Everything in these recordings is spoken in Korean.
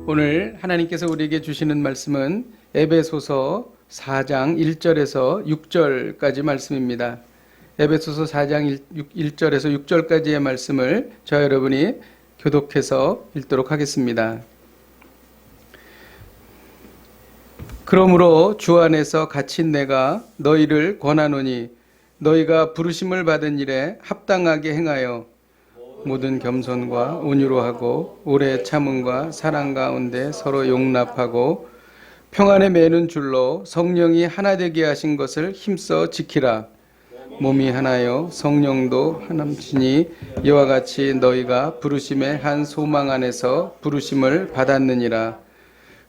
오늘 하나님께서 우리에게 주시는 말씀은 에베소서 4장 1절에서 6절까지 말씀입니다. 에베소서 4장 1절에서 6절까지의 말씀을 저와 여러분이 교독해서 읽도록 하겠습니다. 그러므로 주 안에서 갇힌 내가 너희를 권하노니 너희가 부르심을 받은 일에 합당하게 행하여 모든 겸손과 온유로 하고 오래 참음과 사랑 가운데 서로 용납하고 평안에 매는 줄로 성령이 하나 되게 하신 것을 힘써 지키라. 몸이 하나요 성령도 하나시니 이와 같이 너희가 부르심의 한 소망 안에서 부르심을 받았느니라.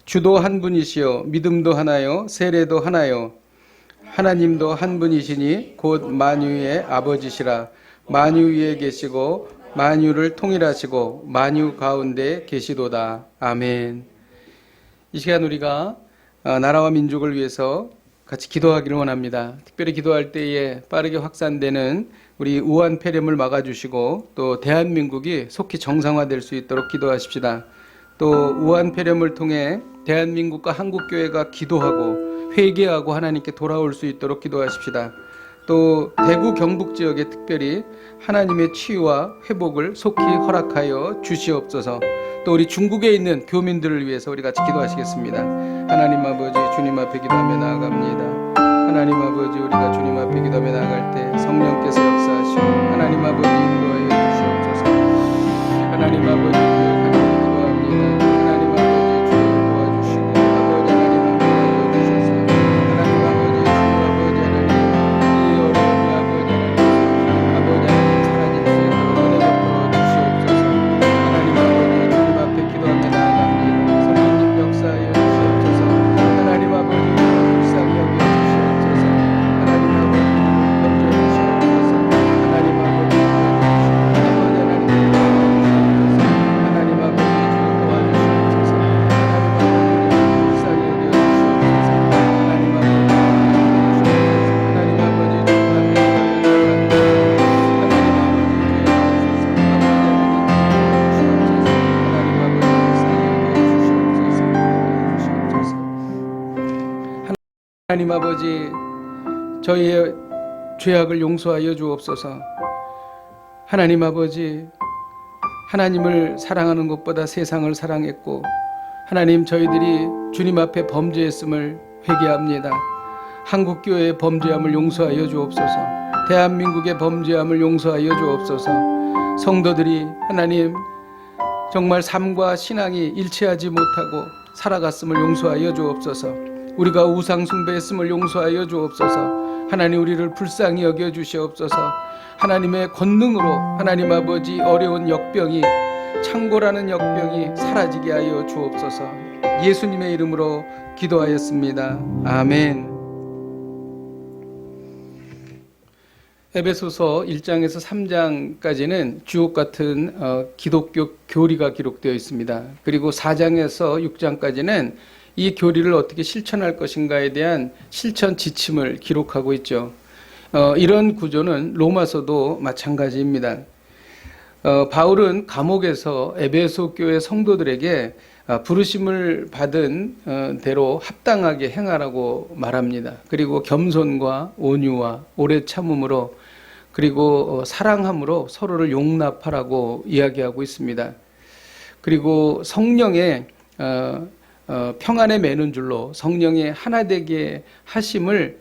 주도 한 분이시요 믿음도 하나요 세례도 하나요 하나님도 한 분이시니 곧 만유의 아버지시라. 만유 위에 계시고 만유를 통일하시고 만유 가운데 계시도다. 아멘. 이 시간 우리가 나라와 민족을 위해서 같이 기도하기를 원합니다. 특별히 기도할 때에 빠르게 확산되는 우리 우한 폐렴을 막아주시고 또 대한민국이 속히 정상화될 수 있도록 기도하십시다. 또 우한 폐렴을 통해 대한민국과 한국교회가 기도하고 회개하고 하나님께 돌아올 수 있도록 기도하십시다. 또 대구 경북 지역에 특별히 하나님의 치유와 회복을 속히 허락하여 주시옵소서. 또 우리 중국에 있는 교민들을 위해서 우리 같이 기도하시겠습니다. 하나님 아버지, 주님 앞에 기도하며 나아갑니다. 하나님 아버지, 우리가 주님 앞에 기도하며 나아갈 때 성령께서 역사하시고 하나님 아버지 인도하여 주시옵소서. 하나님 아버지 기도합니다. 하나님 아버지 주여 도와주시고 아버지 하나님 도와주셔서 하나님 아버지 주 아버지 하나님 이 어려움이 아버지 하나님 사라질 수 있도록 은혜 베풀어 주시옵소서. 하나님 아버지 주님 앞에 기도하며 나아갑니다. 성령님 역사하여 주시옵소서. 하나님 아버지 불쌍히 여겨 주시옵소서. 하나님 아버지 협조해 주시옵소서. 하나님 아버지 하나님 아버지 도와주시옵소서. 하나님 아버지 불쌍히 여겨 주시옵소서. 하나님 아버지 하나님 아버지 주 앞에 기도합니다. 하나님 하나님 아버지 저희의 죄악을 용서하여 주옵소서. 하나님 아버지 하나님을 사랑하는 것보다 세상을 사랑했고 하나님 저희들이 주님 앞에 범죄했음을 회개합니다. 한국교회의 범죄함을 용서하여 주옵소서. 대한민국의 범죄함을 용서하여 주옵소서. 성도들이 하나님 정말 삶과 신앙이 일치하지 못하고 살아갔음을 용서하여 주옵소서. 우리가 우상 숭배했음을 용서하여 주옵소서. 하나님 우리를 불쌍히 여겨 주시옵소서. 하나님의 권능으로 하나님 아버지 어려운 역병이 창고라는 역병이 사라지게 하여 주옵소서. 예수님의 이름으로 기도하였습니다. 아멘. 에베소서 1장에서 3장까지는 주옥 같은 기독교 교리가 기록되어 있습니다. 그리고 4장에서 6장까지는 이 교리를 어떻게 실천할 것인가에 대한 실천 지침을 기록하고 있죠. 이런 구조는 로마서도 마찬가지입니다. 바울은 감옥에서 에베소 교회 성도들에게 부르심을 받은 대로 합당하게 행하라고 말합니다. 그리고 겸손과 온유와 오래 참음으로 그리고 사랑함으로 서로를 용납하라고 이야기하고 있습니다. 그리고 성령의 평안에 매는 줄로 성령의 하나 되게 하심을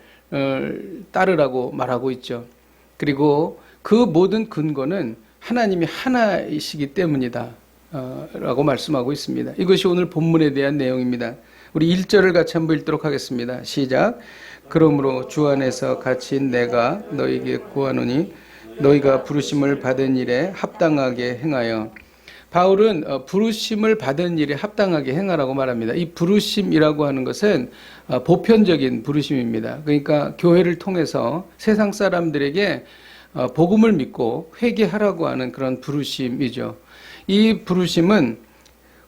따르라고 말하고 있죠. 그리고 그 모든 근거는 하나님이 하나이시기 때문이다 라고 말씀하고 있습니다. 이것이 오늘 본문에 대한 내용입니다. 우리 1절을 같이 한번 읽도록 하겠습니다. 시작. 그러므로 주 안에서 갇힌 내가 너희에게 구하노니 너희가 부르심을 받은 일에 합당하게 행하여. 바울은 부르심을 받은 일에 합당하게 행하라고 말합니다. 이 부르심이라고 하는 것은 보편적인 부르심입니다. 그러니까 교회를 통해서 세상 사람들에게 복음을 믿고 회개하라고 하는 그런 부르심이죠. 이 부르심은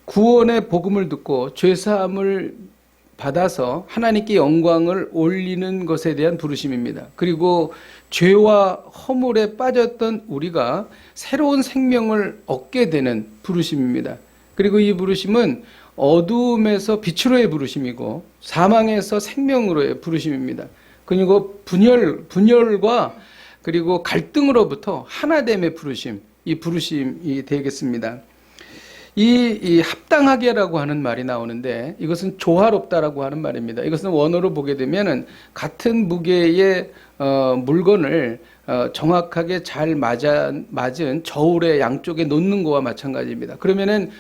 구원의 복음을 듣고 죄사함을 받아서 하나님께 영광을 올리는 것에 대한 부르심입니다. 그리고 죄와 허물에 빠졌던 우리가 새로운 생명을 얻게 되는 부르심입니다. 그리고 이 부르심은 어두움에서 빛으로의 부르심이고 사망에서 생명으로의 부르심입니다. 그리고 분열과 그리고 갈등으로부터 하나됨의 부르심, 이 부르심이 되겠습니다. 이 합당하게라고 하는 말이 나오는데 이것은 조화롭다라고 하는 말입니다. 이것은 원어로 보게 되면은 같은 무게의 물건을 정확하게 잘 맞은 저울의 양쪽에 놓는 것과 마찬가지입니다. 그러면은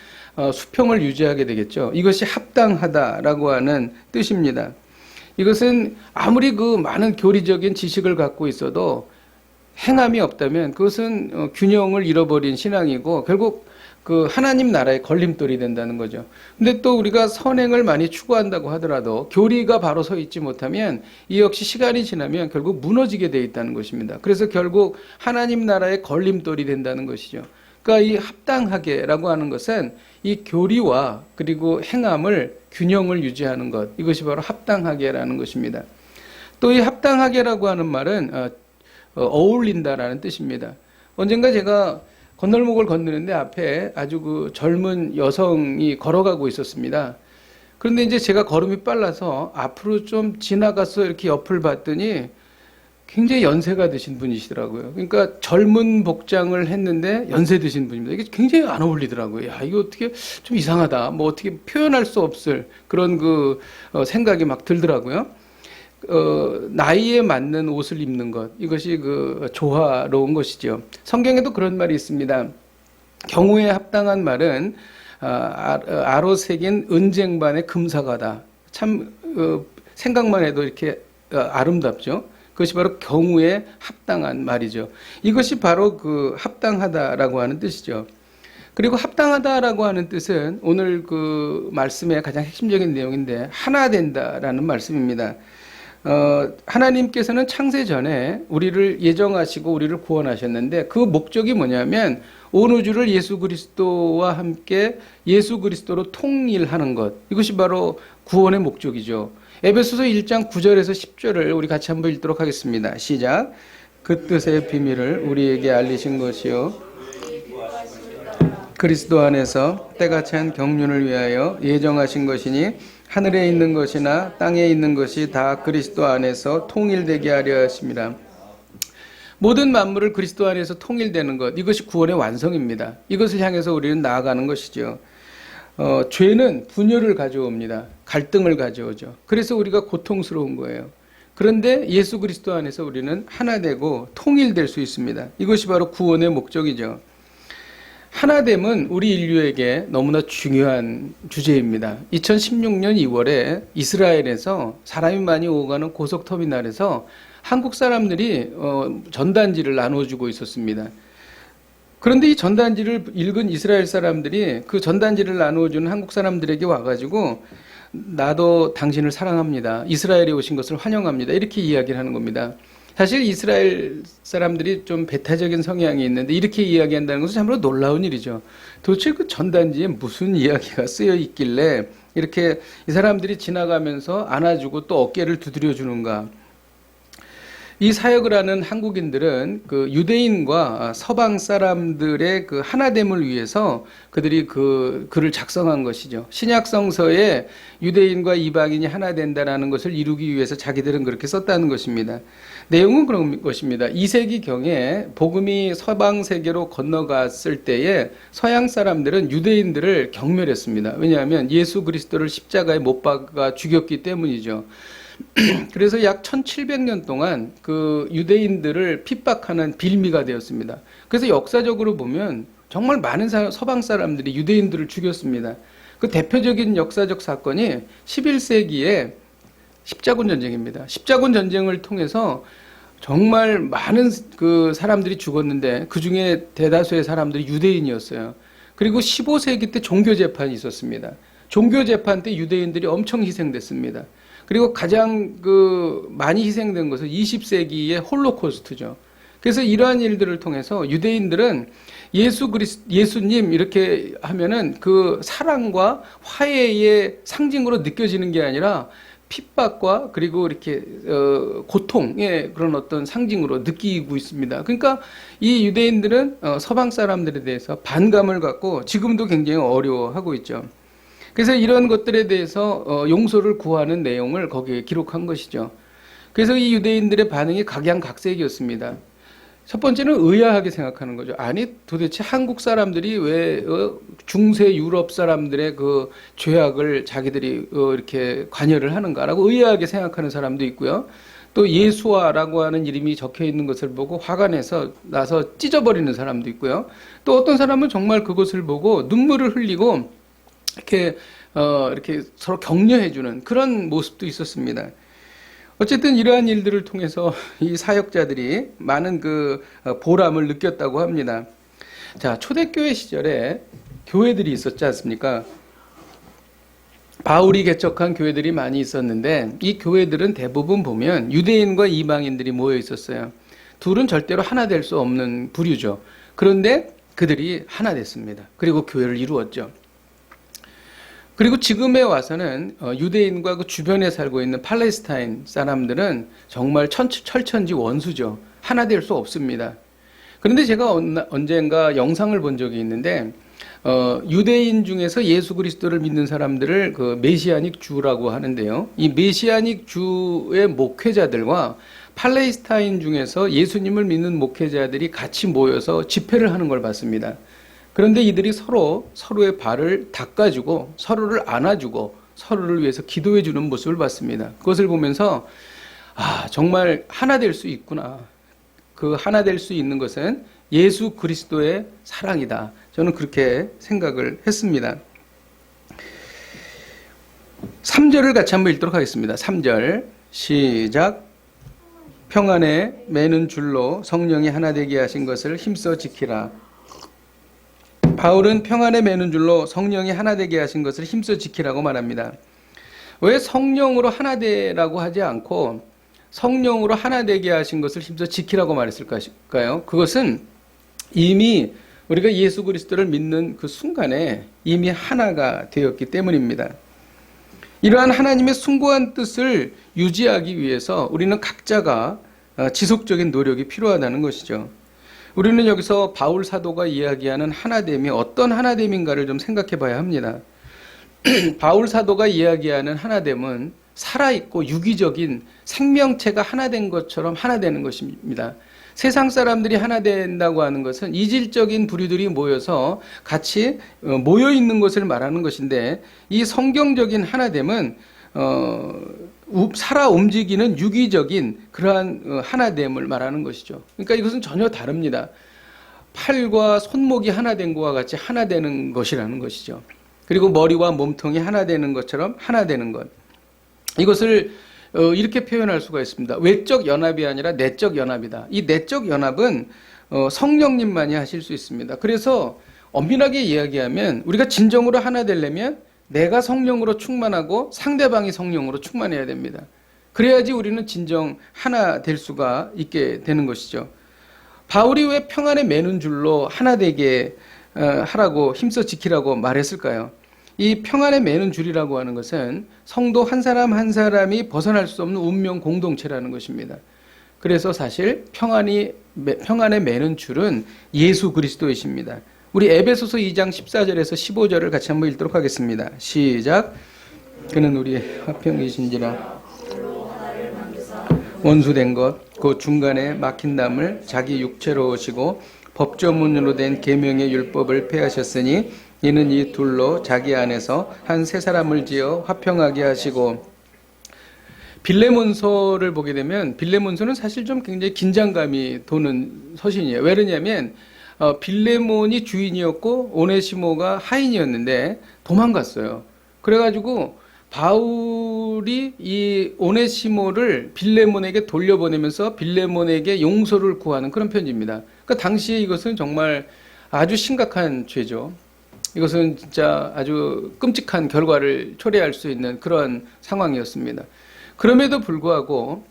수평을 유지하게 되겠죠. 이것이 합당하다라고 하는 뜻입니다. 이것은 아무리 그 많은 교리적인 지식을 갖고 있어도 행함이 없다면 그것은 균형을 잃어버린 신앙이고 결국 그 하나님 나라의 걸림돌이 된다는 거죠. 근데 또 우리가 선행을 많이 추구한다고 하더라도 교리가 바로 서 있지 못하면 이 역시 시간이 지나면 결국 무너지게 돼 있다는 것입니다. 그래서 결국 하나님 나라의 걸림돌이 된다는 것이죠. 그러니까 이 합당하게라고 하는 것은 이 교리와 그리고 행함을 균형을 유지하는 것, 이것이 바로 합당하게라는 것입니다. 또 이 합당하게라고 하는 말은 어울린다라는 뜻입니다. 언젠가 제가 건널목을 건너는데 앞에 아주 그 젊은 여성이 걸어가고 있었습니다. 그런데 이제 제가 걸음이 빨라서 앞으로 좀 지나가서 이렇게 옆을 봤더니 굉장히 연세가 드신 분이시더라고요. 그러니까 젊은 복장을 했는데 연세 드신 분입니다. 이게 굉장히 안 어울리더라고요. 야, 이거 어떻게 좀 이상하다. 뭐 어떻게 표현할 수 없을 그런 그 생각이 막 들더라고요. 나이에 맞는 옷을 입는 것, 이것이 그 조화로운 것이죠. 성경에도 그런 말이 있습니다. 경우에 합당한 말은 아로 새긴 은쟁반의 금사과다. 참 생각만 해도 이렇게 아름답죠. 그것이 바로 경우에 합당한 말이죠. 이것이 바로 그 합당하다라고 하는 뜻이죠. 그리고 합당하다라고 하는 뜻은 오늘 그 말씀의 가장 핵심적인 내용인데 하나 된다라는 말씀입니다. 하나님께서는 창세 전에 우리를 예정하시고 우리를 구원하셨는데 그 목적이 뭐냐면 온 우주를 예수 그리스도와 함께 예수 그리스도로 통일하는 것, 이것이 바로 구원의 목적이죠. 에베소서 1장 9절에서 10절을 우리 같이 한번 읽도록 하겠습니다. 시작. 그 뜻의 비밀을 우리에게 알리신 것이요 그리스도 안에서 때가 찬 경륜을 위하여 예정하신 것이니 하늘에 있는 것이나 땅에 있는 것이 다 그리스도 안에서 통일되게 하려 하심이라. 모든 만물을 그리스도 안에서 통일되는 것, 이것이 구원의 완성입니다. 이것을 향해서 우리는 나아가는 것이죠. 죄는 분열을 가져옵니다. 갈등을 가져오죠. 그래서 우리가 고통스러운 거예요. 그런데 예수 그리스도 안에서 우리는 하나 되고 통일될 수 있습니다. 이것이 바로 구원의 목적이죠. 하나됨은 우리 인류에게 너무나 중요한 주제입니다. 2016년 2월에 이스라엘에서 사람이 많이 오가는 고속터미널에서 한국 사람들이 전단지를 나눠주고 있었습니다. 그런데 이 전단지를 읽은 이스라엘 사람들이 그 전단지를 나누어주는 한국 사람들에게 와가지고 나도 당신을 사랑합니다. 이스라엘에 오신 것을 환영합니다. 이렇게 이야기를 하는 겁니다. 사실 이스라엘 사람들이 좀 배타적인 성향이 있는데 이렇게 이야기한다는 것은 참으로 놀라운 일이죠. 도대체 그 전단지에 무슨 이야기가 쓰여 있길래 이렇게 이 사람들이 지나가면서 안아주고 또 어깨를 두드려 주는가. 이 사역을 하는 한국인들은 그 유대인과 서방 사람들의 그 하나됨을 위해서 그들이 그 글을 작성한 것이죠. 신약 성서에 유대인과 이방인이 하나 된다라는 것을 이루기 위해서 자기들은 그렇게 썼다는 것입니다. 내용은 그런 것입니다. 2세기 경에 복음이 서방 세계로 건너갔을 때에 서양 사람들은 유대인들을 경멸했습니다. 왜냐하면 예수 그리스도를 십자가에 못 박아 죽였기 때문이죠. 그래서 약 1700년 동안 그 유대인들을 핍박하는 빌미가 되었습니다. 그래서 역사적으로 보면 정말 많은 서방 사람들이 유대인들을 죽였습니다. 그 대표적인 역사적 사건이 11세기에 십자군 전쟁입니다. 십자군 전쟁을 통해서 정말 많은 그 사람들이 죽었는데 그 중에 대다수의 사람들이 유대인이었어요. 그리고 15세기 때 종교재판이 있었습니다. 종교재판 때 유대인들이 엄청 희생됐습니다. 그리고 가장 그 많이 희생된 것은 20세기의 홀로코스트죠. 그래서 이러한 일들을 통해서 유대인들은 예수님 이렇게 하면은 그 사랑과 화해의 상징으로 느껴지는 게 아니라 핍박과 그리고 이렇게 고통의 그런 어떤 상징으로 느끼고 있습니다. 그러니까 이 유대인들은 서방 사람들에 대해서 반감을 갖고 지금도 굉장히 어려워하고 있죠. 그래서 이런 것들에 대해서 용서를 구하는 내용을 거기에 기록한 것이죠. 그래서 이 유대인들의 반응이 각양각색이었습니다. 첫 번째는 의아하게 생각하는 거죠. 아니 도대체 한국 사람들이 왜 중세 유럽 사람들의 그 죄악을 자기들이 이렇게 관여를 하는가라고 의아하게 생각하는 사람도 있고요. 또 예수아라고 하는 이름이 적혀 있는 것을 보고 화가 나서 찢어버리는 사람도 있고요. 또 어떤 사람은 정말 그것을 보고 눈물을 흘리고 이렇게 서로 격려해주는 그런 모습도 있었습니다. 어쨌든 이러한 일들을 통해서 이 사역자들이 많은 그 보람을 느꼈다고 합니다. 자, 초대교회 시절에 교회들이 있었지 않습니까? 바울이 개척한 교회들이 많이 있었는데 이 교회들은 대부분 보면 유대인과 이방인들이 모여 있었어요. 둘은 절대로 하나 될 수 없는 부류죠. 그런데 그들이 하나 됐습니다. 그리고 교회를 이루었죠. 그리고 지금에 와서는 유대인과 그 주변에 살고 있는 팔레스타인 사람들은 정말 철천지 원수죠. 하나 될 수 없습니다. 그런데 제가 언젠가 영상을 본 적이 있는데 유대인 중에서 예수 그리스도를 믿는 사람들을 그 메시아닉 주라고 하는데요. 이 메시아닉 주의 목회자들과 팔레스타인 중에서 예수님을 믿는 목회자들이 같이 모여서 집회를 하는 걸 봤습니다. 그런데 이들이 서로의 발을 닦아주고 서로를 안아주고 서로를 위해서 기도해주는 모습을 봤습니다. 그것을 보면서 정말 하나 될 수 있구나. 그 하나 될 수 있는 것은 예수 그리스도의 사랑이다. 저는 그렇게 생각을 했습니다. 3절을 같이 한번 읽도록 하겠습니다. 3절 시작. 평안에 매는 줄로 성령이 하나 되게 하신 것을 힘써 지키라. 바울은 평안에 매는 줄로 성령이 하나 되게 하신 것을 힘써 지키라고 말합니다. 왜 성령으로 하나 되라고 하지 않고 성령으로 하나 되게 하신 것을 힘써 지키라고 말했을까요? 그것은 이미 우리가 예수 그리스도를 믿는 그 순간에 이미 하나가 되었기 때문입니다. 이러한 하나님의 숭고한 뜻을 유지하기 위해서 우리는 각자가 지속적인 노력이 필요하다는 것이죠. 우리는 여기서 바울 사도가 이야기하는 하나됨이 어떤 하나됨인가를 좀 생각해 봐야 합니다. 바울 사도가 이야기하는 하나됨은 살아있고 유기적인 생명체가 하나 된 것처럼 하나 되는 것입니다. 세상 사람들이 하나 된다고 하는 것은 이질적인 부류들이 모여서 같이 모여 있는 것을 말하는 것인데 이 성경적인 하나됨은 살아 움직이는 유기적인 그러한 하나됨을 말하는 것이죠. 그러니까 이것은 전혀 다릅니다. 팔과 손목이 하나 된 것과 같이 하나 되는 것이라는 것이죠. 그리고 머리와 몸통이 하나 되는 것처럼 하나 되는 것. 이것을 이렇게 표현할 수가 있습니다. 외적 연합이 아니라 내적 연합이다. 이 내적 연합은 성령님만이 하실 수 있습니다. 그래서 엄밀하게 이야기하면 우리가 진정으로 하나 되려면 내가 성령으로 충만하고 상대방이 성령으로 충만해야 됩니다. 그래야지 우리는 진정 하나 될 수가 있게 되는 것이죠. 바울이 왜 평안에 매는 줄로 하나 되게 하라고 힘써 지키라고 말했을까요? 이 평안에 매는 줄이라고 하는 것은 성도 한 사람 한 사람이 벗어날 수 없는 운명 공동체라는 것입니다. 그래서 사실 평안에 매는 줄은 예수 그리스도이십니다. 우리 에베소서 2장 14절에서 15절을 같이 한번 읽도록 하겠습니다. 시작. 그는 우리의 화평이신지라 원수된 것 그 중간에 막힌 담을 자기 육체로 오시고 법조문으로 된 계명의 율법을 폐하셨으니 이는 이 둘로 자기 안에서 한 세 사람을 지어 화평하게 하시고. 빌레몬서를 보게 되면 빌레몬서는 사실 좀 굉장히 긴장감이 도는 서신이에요. 왜 그러냐면 빌레몬이 주인이었고 오네시모가 하인이었는데 도망갔어요. 그래가지고 바울이 이 오네시모를 빌레몬에게 돌려보내면서 빌레몬에게 용서를 구하는 그런 편지입니다. 그러니까 당시에 이것은 정말 아주 심각한 죄죠. 이것은 진짜 아주 끔찍한 결과를 초래할 수 있는 그런 상황이었습니다. 그럼에도 불구하고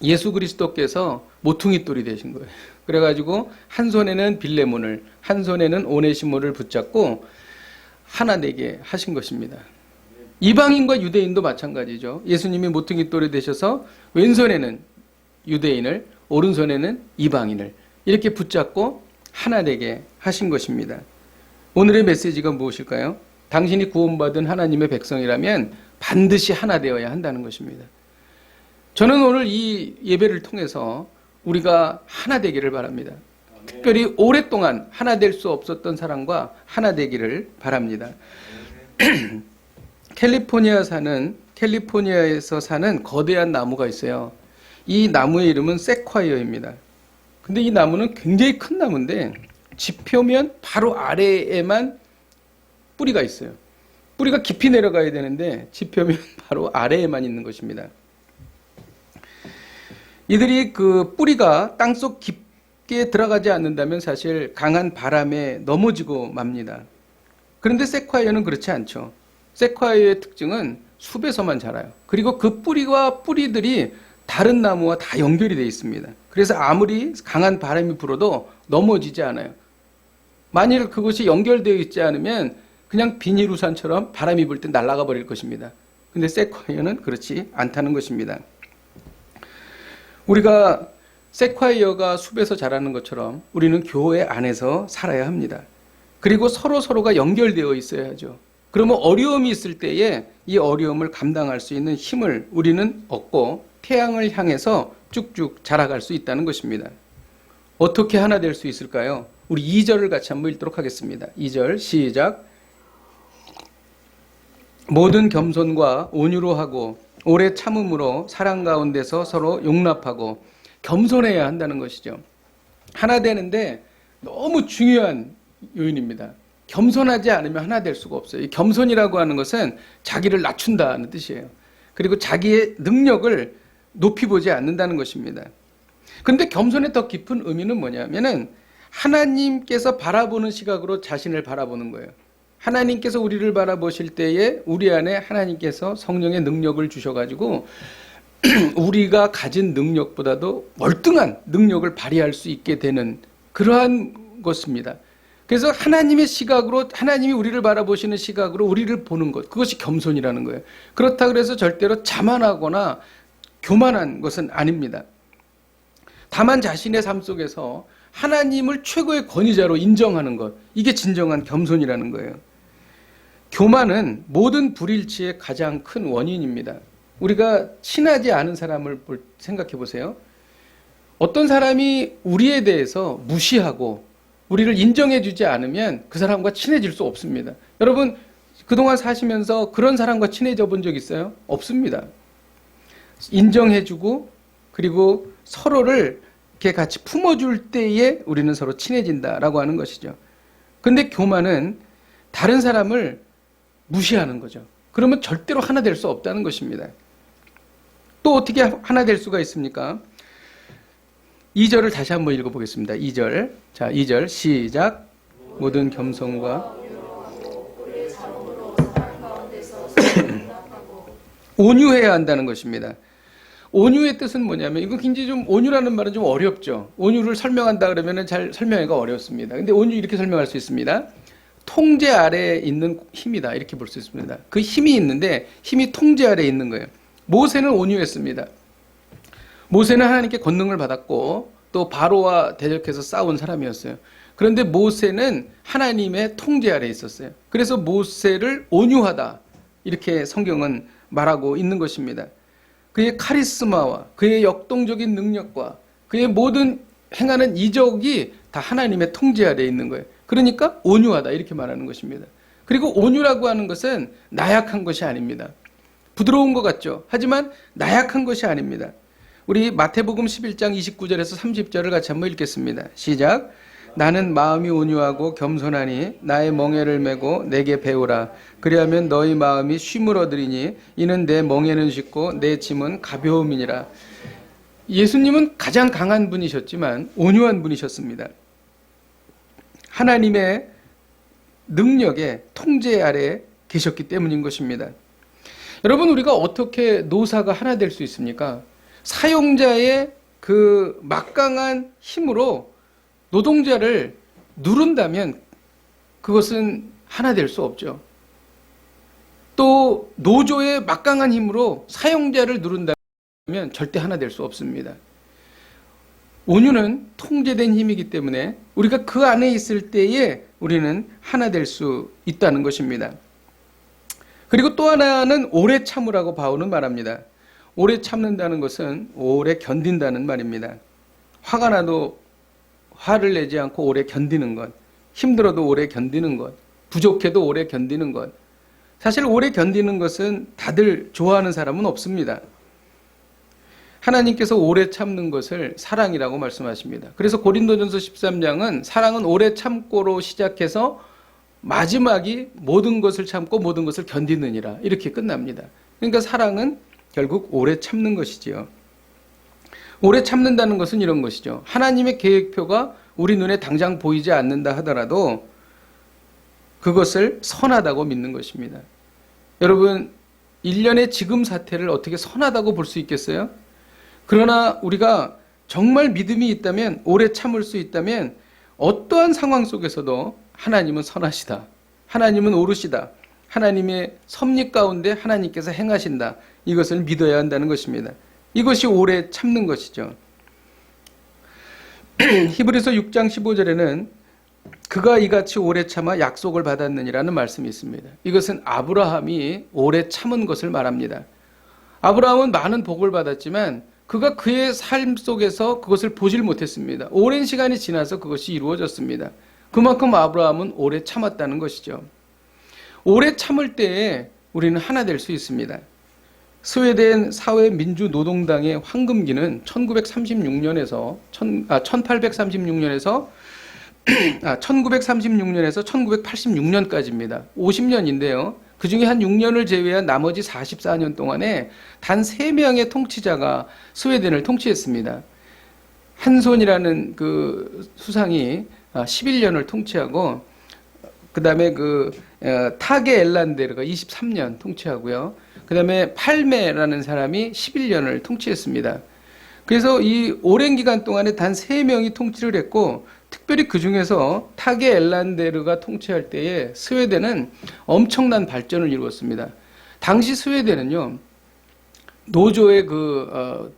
예수 그리스도께서 모퉁이 돌이 되신 거예요. 그래가지고 한 손에는 빌레몬을, 한 손에는 오네시모를 붙잡고 하나 되게 하신 것입니다. 이방인과 유대인도 마찬가지죠. 예수님이 모퉁이 돌이 되셔서 왼손에는 유대인을, 오른손에는 이방인을 이렇게 붙잡고 하나 되게 하신 것입니다. 오늘의 메시지가 무엇일까요? 당신이 구원받은 하나님의 백성이라면 반드시 하나 되어야 한다는 것입니다. 저는 오늘 이 예배를 통해서 우리가 하나 되기를 바랍니다. 특별히 오랫동안 하나 될 수 없었던 사람과 하나 되기를 바랍니다. 캘리포니아에서 사는 거대한 나무가 있어요. 이 나무의 이름은 세콰이어입니다. 근데 이 나무는 굉장히 큰 나무인데 지표면 바로 아래에만 뿌리가 있어요. 뿌리가 깊이 내려가야 되는데 지표면 바로 아래에만 있는 것입니다. 이들이 그 뿌리가 땅속 깊게 들어가지 않는다면 사실 강한 바람에 넘어지고 맙니다. 그런데 세콰이어는 그렇지 않죠. 세콰이어의 특징은 숲에서만 자라요. 그리고 그 뿌리와 뿌리들이 다른 나무와 다 연결이 되어 있습니다. 그래서 아무리 강한 바람이 불어도 넘어지지 않아요. 만일 그것이 연결되어 있지 않으면 그냥 비닐우산처럼 바람이 불 때 날아가 버릴 것입니다. 근데 세콰이어는 그렇지 않다는 것입니다. 우리가 세콰이어가 숲에서 자라는 것처럼 우리는 교회 안에서 살아야 합니다. 그리고 서로가 연결되어 있어야 하죠. 그러면 어려움이 있을 때에 이 어려움을 감당할 수 있는 힘을 우리는 얻고 태양을 향해서 쭉쭉 자라갈 수 있다는 것입니다. 어떻게 하나 될 수 있을까요? 우리 2절을 같이 한번 읽도록 하겠습니다. 2절 시작. 모든 겸손과 온유로 하고 오래 참음으로 사랑 가운데서 서로 용납하고 겸손해야 한다는 것이죠. 하나 되는데 너무 중요한 요인입니다. 겸손하지 않으면 하나 될 수가 없어요. 이 겸손이라고 하는 것은 자기를 낮춘다는 뜻이에요. 그리고 자기의 능력을 높이 보지 않는다는 것입니다. 그런데 겸손의 더 깊은 의미는 뭐냐면은 하나님께서 바라보는 시각으로 자신을 바라보는 거예요. 하나님께서 우리를 바라보실 때에 우리 안에 하나님께서 성령의 능력을 주셔가지고 우리가 가진 능력보다도 월등한 능력을 발휘할 수 있게 되는 그러한 것입니다. 그래서 하나님의 시각으로, 하나님이 우리를 바라보시는 시각으로 우리를 보는 것, 그것이 겸손이라는 거예요. 그렇다고 해서 절대로 자만하거나 교만한 것은 아닙니다. 다만 자신의 삶 속에서 하나님을 최고의 권위자로 인정하는 것, 이게 진정한 겸손이라는 거예요. 교만은 모든 불일치의 가장 큰 원인입니다. 우리가 친하지 않은 사람을 생각해 보세요. 어떤 사람이 우리에 대해서 무시하고 우리를 인정해 주지 않으면 그 사람과 친해질 수 없습니다. 여러분 그동안 사시면서 그런 사람과 친해져 본 적 있어요? 없습니다. 인정해 주고 그리고 서로를 이렇게 같이 품어줄 때에 우리는 서로 친해진다라고 하는 것이죠. 그런데 교만은 다른 사람을 무시하는 거죠. 그러면 절대로 하나 될 수 없다는 것입니다. 또 어떻게 하나 될 수가 있습니까? 2절을 다시 한번 읽어보겠습니다. 2절. 자, 2절 시작. 모든 겸손과 온유해야 한다는 것입니다. 온유의 뜻은 뭐냐면, 이거 굉장히 좀, 온유라는 말은 좀 어렵죠. 온유를 설명한다 그러면 잘 설명하기가 어렵습니다. 근데 온유 이렇게 설명할 수 있습니다. 통제 아래에 있는 힘이다. 이렇게 볼 수 있습니다. 그 힘이 있는데, 힘이 통제 아래에 있는 거예요. 모세는 온유했습니다. 모세는 하나님께 권능을 받았고, 또 바로와 대적해서 싸운 사람이었어요. 그런데 모세는 하나님의 통제 아래에 있었어요. 그래서 모세를 온유하다. 이렇게 성경은 말하고 있는 것입니다. 그의 카리스마와 그의 역동적인 능력과 그의 모든 행하는 이적이 다 하나님의 통제 아래에 있는 거예요. 그러니까 온유하다 이렇게 말하는 것입니다. 그리고 온유라고 하는 것은 나약한 것이 아닙니다. 부드러운 것 같죠. 하지만 나약한 것이 아닙니다. 우리 마태복음 11장 29절에서 30절을 같이 한번 읽겠습니다. 시작. 나는 마음이 온유하고 겸손하니 나의 멍에를 메고 내게 배우라. 그리하면 너희 마음이 쉼을 얻으리니 이는 내 멍에는 쉽고 내 짐은 가벼움이니라. 예수님은 가장 강한 분이셨지만 온유한 분이셨습니다. 하나님의 능력의 통제 아래에 계셨기 때문인 것입니다. 여러분, 우리가 어떻게 노사가 하나 될 수 있습니까? 사용자의 그 막강한 힘으로 노동자를 누른다면 그것은 하나 될 수 없죠. 또 노조의 막강한 힘으로 사용자를 누른다면 절대 하나 될 수 없습니다. 온유는 통제된 힘이기 때문에 우리가 그 안에 있을 때에 우리는 하나 될 수 있다는 것입니다. 그리고 또 하나는 오래 참으라고 바울은 말합니다. 오래 참는다는 것은 오래 견딘다는 말입니다. 화가 나도 화를 내지 않고 오래 견디는 것, 힘들어도 오래 견디는 것, 부족해도 오래 견디는 것. 사실 오래 견디는 것은 다들 좋아하는 사람은 없습니다. 하나님께서 오래 참는 것을 사랑이라고 말씀하십니다. 그래서 고린도전서 13장은 사랑은 오래 참고로 시작해서 마지막이 모든 것을 참고 모든 것을 견디느니라 이렇게 끝납니다. 그러니까 사랑은 결국 오래 참는 것이지요. 오래 참는다는 것은 이런 것이죠. 하나님의 계획표가 우리 눈에 당장 보이지 않는다 하더라도 그것을 선하다고 믿는 것입니다. 여러분, 일련의 지금 사태를 어떻게 선하다고 볼 수 있겠어요? 그러나 우리가 정말 믿음이 있다면, 오래 참을 수 있다면 어떠한 상황 속에서도 하나님은 선하시다. 하나님은 옳으시다. 하나님의 섭리 가운데 하나님께서 행하신다. 이것을 믿어야 한다는 것입니다. 이것이 오래 참는 것이죠. 히브리서 6장 15절에는 그가 이같이 오래 참아 약속을 받았느니라는 말씀이 있습니다. 이것은 아브라함이 오래 참은 것을 말합니다. 아브라함은 많은 복을 받았지만 그가 그의 삶 속에서 그것을 보질 못했습니다. 오랜 시간이 지나서 그것이 이루어졌습니다. 그만큼 아브라함은 오래 참았다는 것이죠. 오래 참을 때에 우리는 하나 될 수 있습니다. 스웨덴 사회민주노동당의 황금기는 1836년에서 1986년까지입니다. 50년인데요. 그 중에 한 6년을 제외한 나머지 44년 동안에 단 3명의 통치자가 스웨덴을 통치했습니다. 한손이라는 그 수상이 11년을 통치하고, 그 다음에 타게 엘란데르가 23년 통치하고요. 그 다음에 팔메라는 사람이 11년을 통치했습니다. 그래서 이 오랜 기간 동안에 단 3명이 통치를 했고, 특별히 그 중에서 타게 엘란데르가 통치할 때에 스웨덴은 엄청난 발전을 이루었습니다. 당시 스웨덴은요, 노조의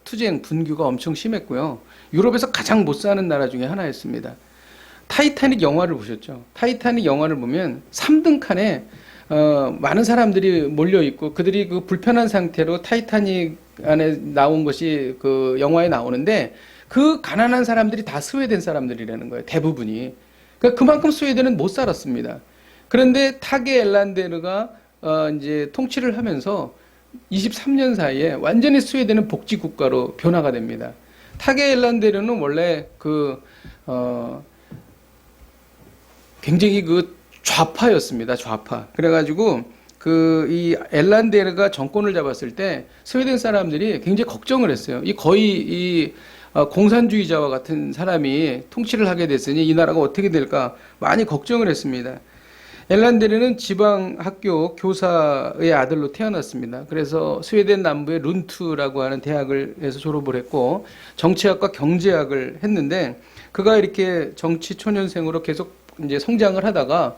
투쟁, 분규가 엄청 심했고요. 유럽에서 가장 못 사는 나라 중에 하나였습니다. 타이타닉 영화를 보셨죠? 타이타닉 영화를 보면 3등 칸에 많은 사람들이 몰려있고 그들이 그 불편한 상태로 타이타닉 안에 나온 것이 그 영화에 나오는데 그 가난한 사람들이 다 스웨덴 사람들이라는 거예요. 대부분이. 그러니까 그만큼 스웨덴은 못 살았습니다. 그런데 타게 엘란데르가 이제 통치를 하면서 23년 사이에 완전히 스웨덴은 복지 국가로 변화가 됩니다. 타게 엘란데르는 원래 굉장히 좌파였습니다. 좌파. 그래가지고 이 엘란데르가 정권을 잡았을 때 스웨덴 사람들이 굉장히 걱정을 했어요. 거의 공산주의자와 같은 사람이 통치를 하게 됐으니 이 나라가 어떻게 될까 많이 걱정을 했습니다. 엘란데르는 지방학교 교사의 아들로 태어났습니다. 그래서 스웨덴 남부의 룬트라고 하는 대학에서 졸업을 했고 정치학과 경제학을 했는데 그가 이렇게 정치 초년생으로 계속 이제 성장을 하다가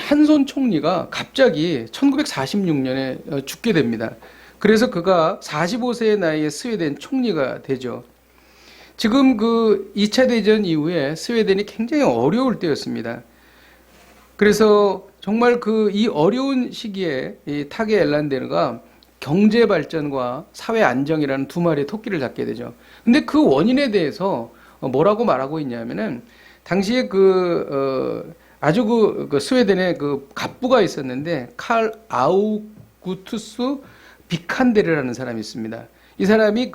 한손 총리가 갑자기 1946년에 죽게 됩니다. 그래서 그가 45세의 나이에 스웨덴 총리가 되죠. 지금 2차 대전 이후에 스웨덴이 굉장히 어려울 때였습니다. 그래서 정말 이 어려운 시기에 이 타게 엘란데르가 경제 발전과 사회 안정이라는 두 마리의 토끼를 잡게 되죠. 근데 그 원인에 대해서 뭐라고 말하고 있냐면은 당시에 아주 스웨덴에 갑부가 있었는데 칼 아우구투스 비칸데르라는 사람이 있습니다. 이 사람이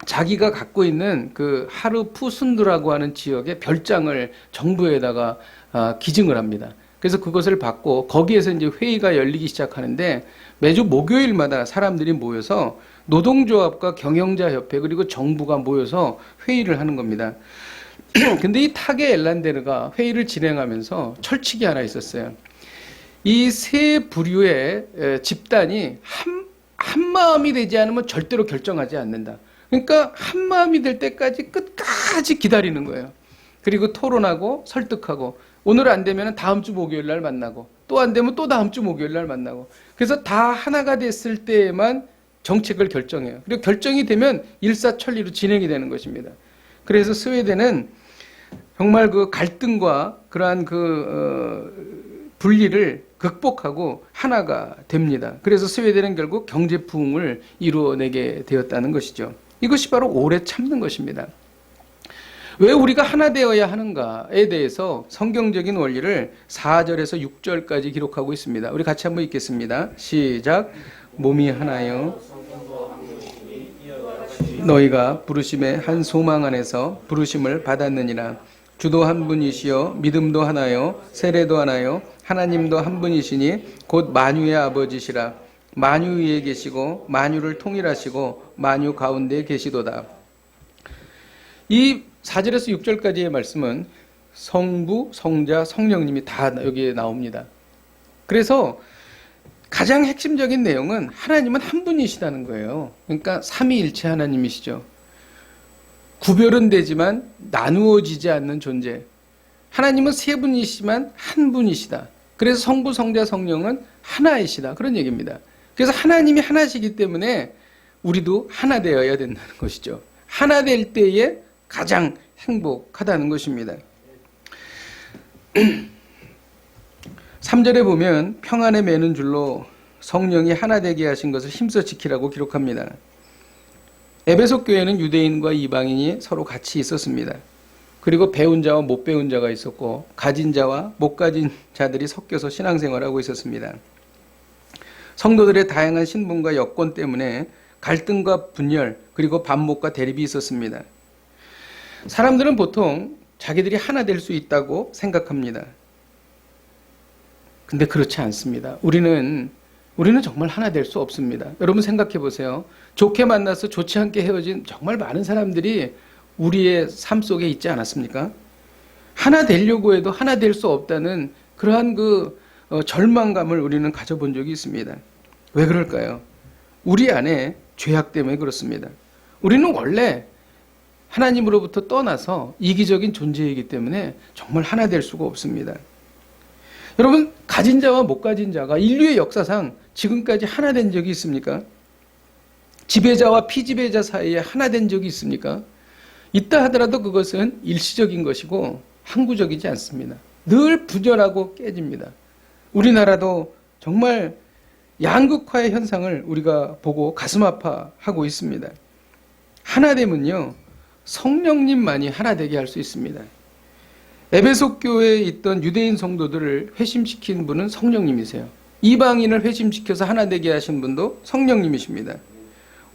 자기가 갖고 있는 하르푸순드라고 하는 지역의 별장을 정부에다가 기증을 합니다. 그래서 그것을 받고 거기에서 이제 회의가 열리기 시작하는데 매주 목요일마다 사람들이 모여서 노동조합과 경영자협회 그리고 정부가 모여서 회의를 하는 겁니다. 근데 이 타게 엘란데르가 회의를 진행하면서 철칙이 하나 있었어요. 이 세 부류의 집단이 한 마음이 되지 않으면 절대로 결정하지 않는다. 그러니까 한 마음이 될 때까지 끝까지 기다리는 거예요. 그리고 토론하고 설득하고 오늘 안 되면 다음 주 목요일 날 만나고 또 안 되면 또 다음 주 목요일 날 만나고. 그래서 다 하나가 됐을 때에만 정책을 결정해요. 그리고 결정이 되면 일사천리로 진행이 되는 것입니다. 그래서 스웨덴은 정말 그 갈등과 그러한 분리를 극복하고 하나가 됩니다. 그래서 스웨덴은 결국 경제 부흥을 이루어내게 되었다는 것이죠. 이것이 바로 오래 참는 것입니다. 왜 우리가 하나 되어야 하는가에 대해서 성경적인 원리를 4절에서 6절까지 기록하고 있습니다. 우리 같이 한번 읽겠습니다. 시작. 몸이 하나요 너희가 부르심의 한 소망 안에서 부르심을 받았느니라. 주도 한 분이시요 믿음도 하나요 세례도 하나요 하나님도 한 분이시니 곧 만유의 아버지시라. 만유 위에 계시고 만유를 통일하시고 만유 가운데 계시도다. 이 4절에서 6절까지의 말씀은 성부, 성자, 성령님이 다 여기에 나옵니다. 그래서 가장 핵심적인 내용은 하나님은 한 분이시다는 거예요. 그러니까 삼위일체 하나님이시죠. 구별은 되지만 나누어지지 않는 존재. 하나님은 세 분이시지만 한 분이시다. 그래서 성부, 성자, 성령은 하나이시다. 그런 얘기입니다. 그래서 하나님이 하나시기 때문에 우리도 하나 되어야 된다는 것이죠. 하나 될 때에 가장 행복하다는 것입니다. 3절에 보면 평안에 매는 줄로 성령이 하나 되게 하신 것을 힘써 지키라고 기록합니다. 에베소 교회는 유대인과 이방인이 서로 같이 있었습니다. 그리고 배운 자와 못 배운 자가 있었고 가진 자와 못 가진 자들이 섞여서 신앙생활하고 있었습니다. 성도들의 다양한 신분과 여건 때문에 갈등과 분열 그리고 반목과 대립이 있었습니다. 사람들은 보통 자기들이 하나 될 수 있다고 생각합니다. 근데 그렇지 않습니다. 우리는 정말 하나 될 수 없습니다. 여러분 생각해 보세요. 좋게 만나서 좋지 않게 헤어진 정말 많은 사람들이 우리의 삶 속에 있지 않았습니까? 하나 되려고 해도 하나 될 수 없다는 그러한 절망감을 우리는 가져본 적이 있습니다. 왜 그럴까요? 우리 안에 죄악 때문에 그렇습니다. 우리는 원래 하나님으로부터 떠나서 이기적인 존재이기 때문에 정말 하나 될 수가 없습니다. 여러분, 가진 자와 못 가진 자가 인류의 역사상 지금까지 하나 된 적이 있습니까? 지배자와 피지배자 사이에 하나 된 적이 있습니까? 있다 하더라도 그것은 일시적인 것이고 항구적이지 않습니다. 늘 분열하고 깨집니다. 우리나라도 정말 양극화의 현상을 우리가 보고 가슴 아파하고 있습니다. 하나됨은요, 성령님만이 하나 되게 할 수 있습니다. 에베소 교회에 있던 유대인 성도들을 회심시킨 분은 성령님이세요. 이방인을 회심시켜서 하나 되게 하신 분도 성령님이십니다.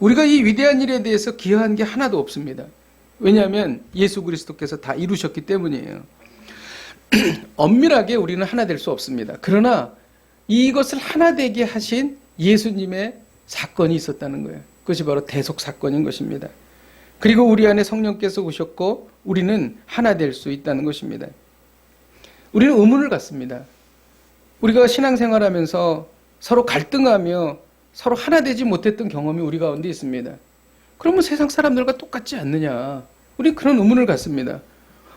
우리가 이 위대한 일에 대해서 기여한 게 하나도 없습니다. 왜냐하면 예수 그리스도께서 다 이루셨기 때문이에요. 엄밀하게 우리는 하나 될 수 없습니다. 그러나 이것을 하나 되게 하신 예수님의 사건이 있었다는 거예요. 그것이 바로 대속 사건인 것입니다. 그리고 우리 안에 성령께서 오셨고 우리는 하나 될 수 있다는 것입니다. 우리는 의문을 갖습니다. 우리가 신앙생활하면서 서로 갈등하며 서로 하나 되지 못했던 경험이 우리 가운데 있습니다. 그러면 세상 사람들과 똑같지 않느냐? 우리 그런 의문을 갖습니다.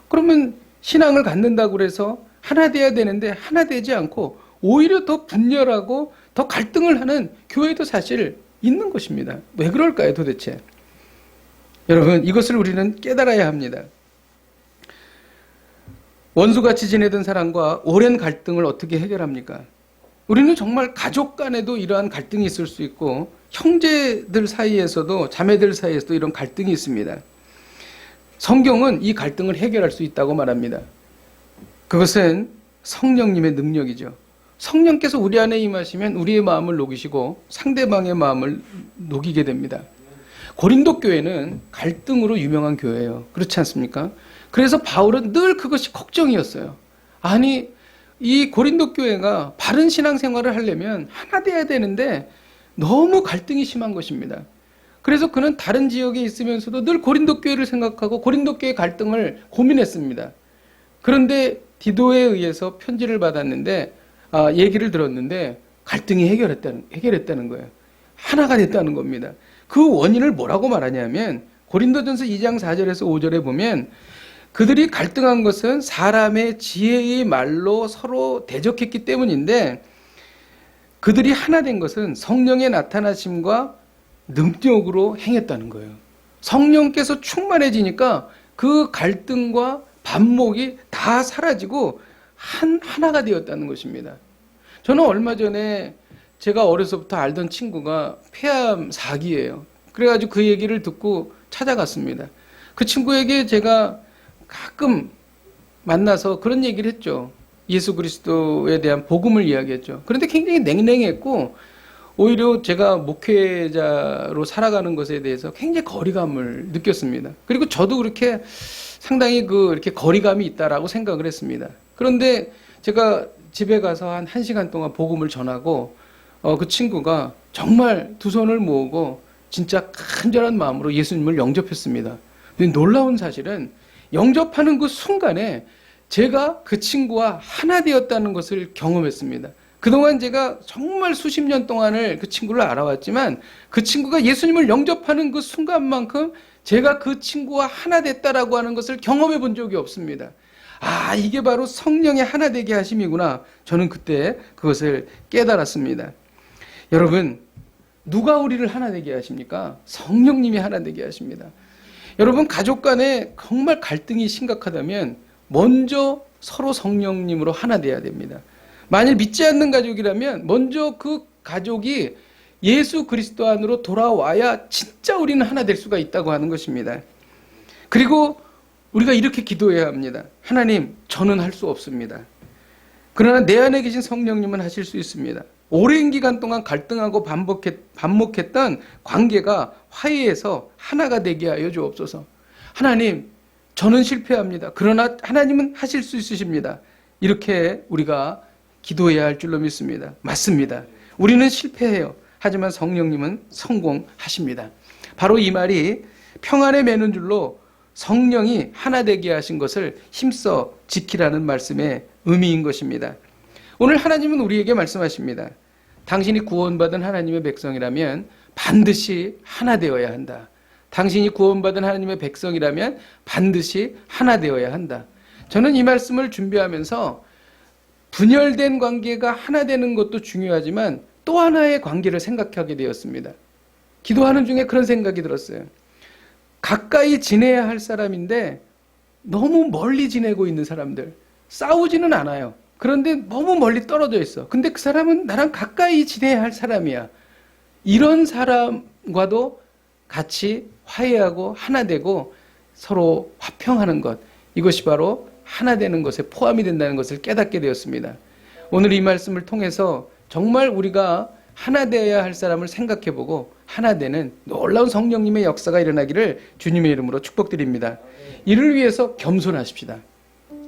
그러면 신앙을 갖는다고 해서 하나 돼야 되는데 하나 되지 않고 오히려 더 분열하고 더 갈등을 하는 교회도 사실 있는 것입니다. 왜 그럴까요, 도대체? 여러분, 이것을 우리는 깨달아야 합니다. 원수같이 지내던 사람과 오랜 갈등을 어떻게 해결합니까? 우리는 정말 가족 간에도 이러한 갈등이 있을 수 있고 형제들 사이에서도 자매들 사이에서도 이런 갈등이 있습니다. 성경은 이 갈등을 해결할 수 있다고 말합니다. 그것은 성령님의 능력이죠. 성령께서 우리 안에 임하시면 우리의 마음을 녹이시고 상대방의 마음을 녹이게 됩니다. 고린도 교회는 갈등으로 유명한 교회예요. 그렇지 않습니까? 그래서 바울은 늘 그것이 걱정이었어요. 아니, 이 고린도 교회가 바른 신앙생활을 하려면 하나 돼야 되는데 너무 갈등이 심한 것입니다. 그래서 그는 다른 지역에 있으면서도 늘 고린도 교회를 생각하고 고린도 교회 갈등을 고민했습니다. 그런데 디도에 의해서 편지를 받았는데 얘기를 들었는데 갈등이 해결했다는 거예요. 하나가 됐다는 겁니다. 그 원인을 뭐라고 말하냐면 고린도전서 2장 4절에서 5절에 보면 그들이 갈등한 것은 사람의 지혜의 말로 서로 대적했기 때문인데, 그들이 하나 된 것은 성령의 나타나심과 능력으로 행했다는 거예요. 성령께서 충만해지니까 그 갈등과 반목이 다 사라지고 하나가 되었다는 것입니다. 저는 얼마 전에 제가 어려서부터 알던 친구가 폐암 4기예요. 그래가지고 그 얘기를 듣고 찾아갔습니다. 그 친구에게 제가 가끔 만나서 그런 얘기를 했죠. 예수 그리스도에 대한 복음을 이야기했죠. 그런데 굉장히 냉랭했고, 오히려 제가 목회자로 살아가는 것에 대해서 굉장히 거리감을 느꼈습니다. 그리고 저도 그렇게 상당히 이렇게 거리감이 있다라고 생각을 했습니다. 그런데 제가 집에 가서 한 1시간 동안 복음을 전하고, 그 친구가 정말 두 손을 모으고 진짜 간절한 마음으로 예수님을 영접했습니다. 근데 놀라운 사실은 영접하는 그 순간에 제가 그 친구와 하나 되었다는 것을 경험했습니다. 그동안 제가 정말 수십 년 동안을 그 친구를 알아왔지만 그 친구가 예수님을 영접하는 그 순간만큼 제가 그 친구와 하나 됐다라고 하는 것을 경험해 본 적이 없습니다. 아, 이게 바로 성령의 하나 되게 하심이구나. 저는 그때 그것을 깨달았습니다. 여러분, 누가 우리를 하나 되게 하십니까? 성령님이 하나 되게 하십니다. 여러분, 가족 간에 정말 갈등이 심각하다면 먼저 서로 성령님으로 하나 돼야 됩니다. 만일 믿지 않는 가족이라면 먼저 그 가족이 예수 그리스도 안으로 돌아와야 진짜 우리는 하나 될 수가 있다고 하는 것입니다. 그리고 우리가 이렇게 기도해야 합니다. 하나님, 저는 할 수 없습니다. 그러나 내 안에 계신 성령님은 하실 수 있습니다. 오랜 기간 동안 갈등하고 반목했던 관계가 화해해서 하나가 되게 하여 주옵소서. 하나님, 저는 실패합니다. 그러나 하나님은 하실 수 있으십니다. 이렇게 우리가 기도해야 할 줄로 믿습니다. 맞습니다. 우리는 실패해요. 하지만 성령님은 성공하십니다. 바로 이 말이 평안에 매는 줄로 성령이 하나 되게 하신 것을 힘써 지키라는 말씀의 의미인 것입니다. 오늘 하나님은 우리에게 말씀하십니다. 당신이 구원받은 하나님의 백성이라면 반드시 하나 되어야 한다. 당신이 구원받은 하나님의 백성이라면 반드시 하나 되어야 한다. 저는 이 말씀을 준비하면서 분열된 관계가 하나 되는 것도 중요하지만 또 하나의 관계를 생각하게 되었습니다. 기도하는 중에 그런 생각이 들었어요. 가까이 지내야 할 사람인데 너무 멀리 지내고 있는 사람들, 싸우지는 않아요. 그런데 너무 멀리 떨어져 있어. 근데 그 사람은 나랑 가까이 지내야 할 사람이야. 이런 사람과도 같이 화해하고 하나 되고 서로 화평하는 것, 이것이 바로 하나 되는 것에 포함이 된다는 것을 깨닫게 되었습니다. 오늘 이 말씀을 통해서 정말 우리가 하나 되어야 할 사람을 생각해보고 하나 되는 놀라운 성령님의 역사가 일어나기를 주님의 이름으로 축복드립니다. 이를 위해서 겸손하십시다.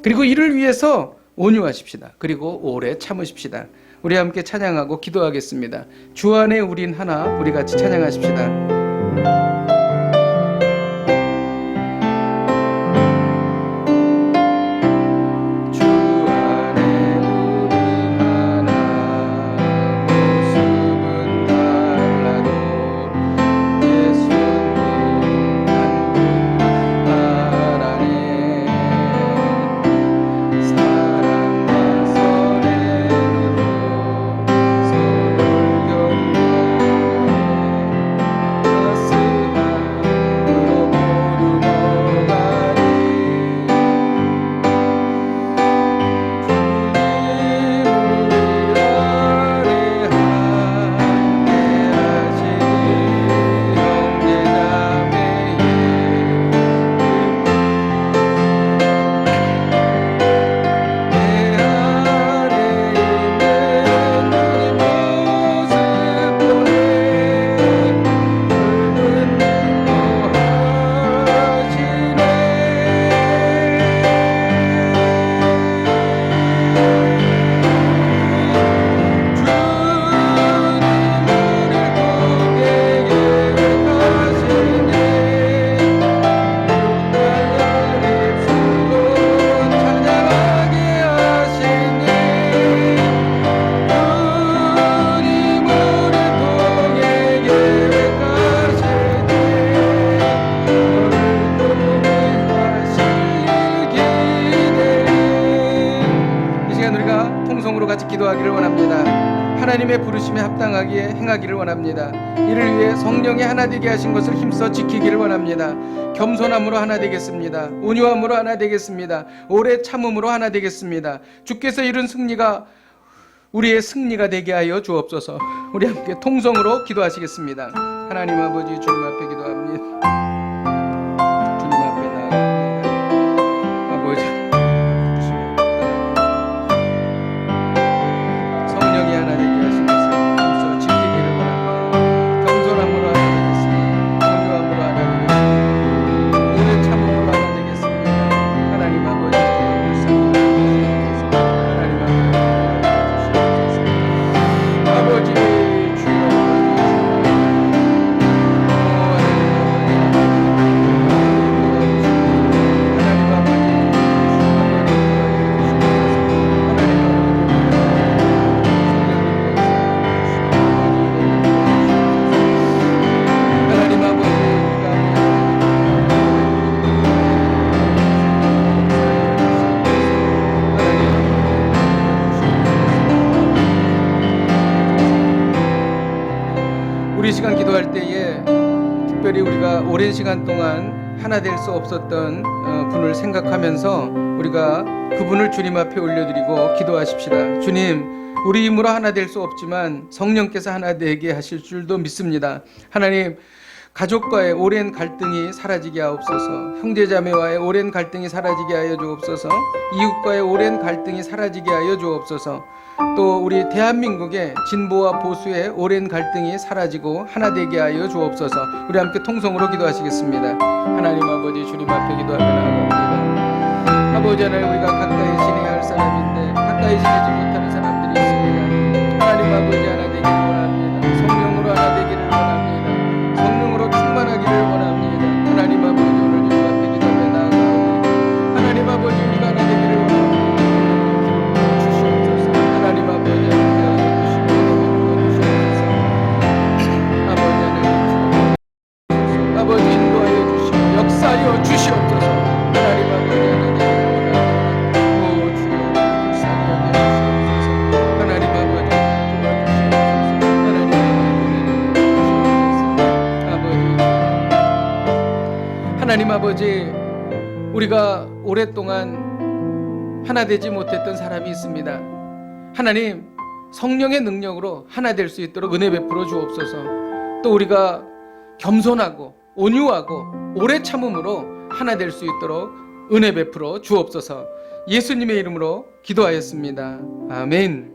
그리고 이를 위해서 온유하십시다. 그리고 오래 참으십시다. 우리 함께 찬양하고 기도하겠습니다. 주 안에 우린 하나, 우리 같이 찬양하십시다. 시간 우리가 통성으로 같이 기도하기를 원합니다. 하나님의 부르심에 합당하기에 행하기를 원합니다. 이를 위해 성령이 하나 되게 하신 것을 힘써 지키기를 원합니다. 겸손함으로 하나 되겠습니다. 온유함으로 하나 되겠습니다. 오래 참음으로 하나 되겠습니다. 주께서 이룬 승리가 우리의 승리가 되게 하여 주옵소서. 우리 함께 통성으로 기도하시겠습니다. 하나님 아버지, 주님 앞에 기도합니다. 주님 앞에 나아갑니다. 아버지, 성령이 하나 되게 하신 것을 힘써 지키기를 원합니다. 겸손함으로 하나 되겠습니다. 온유함으로 하나 되겠습니다. 오래 참음으로 하나 되겠습니다. 하나님 아버지, 하나님 아버지, 주여, 우리 시간 기도할 때에 특별히 우리가 오랜 시간 동안 하나 될 수 없었던 분을 생각하면서 우리가 그분을 주님 앞에 올려드리고 기도하십시다. 주님, 우리 힘으로 하나 될 수 없지만 성령께서 하나 되게 하실 줄도 믿습니다. 하나님, 가족과의 오랜 갈등이 사라지게 하옵소서. 형제자매와의 오랜 갈등이 사라지게 하여 주옵소서. 이웃과의 오랜 갈등이 사라지게 하여 주옵소서. 또 우리 대한민국의 진보와 보수의 오랜 갈등이 사라지고 하나 되게 하여 주옵소서. 우리 함께 통성으로 기도하시겠습니다. 하나님 아버지, 주님 앞에 기도하며 나아갑니다. 아버지 하나님, 우리가 가까이 지내야 할 사람인데 가까이 지내지 못하는 사람들이 있습니다. 하나님 아버지, 하나 되기를 원합니다. 성령으로 하나 되기를 원합니다. 성령으로 충만하기를 원합니다. 하나님 아버지, 오늘 주님 앞에 기도하며 나아갑니다. 하나님 아버지, 우리가 하나 되기를 원합니다. 하나님 아버지, 아버지 인도하여 주시고 역사하여 주시옵소서. 하나님 아버지, 오 주여, 불쌍히 여겨주시옵소서. 하나님 아버지, 도와주시옵소서. 하나님 아버지, 우리가 오랫동안 하나 되지 못했던 사람이 있습니다. 하나님, 성령의 능력으로 하나 될 수 있도록 은혜 베풀어 주옵소서. 또 우리가 겸손하고 온유하고 오래 참음으로 하나 될 수 있도록 은혜 베풀어 주옵소서. 예수님의 이름으로 기도하였습니다. 아멘.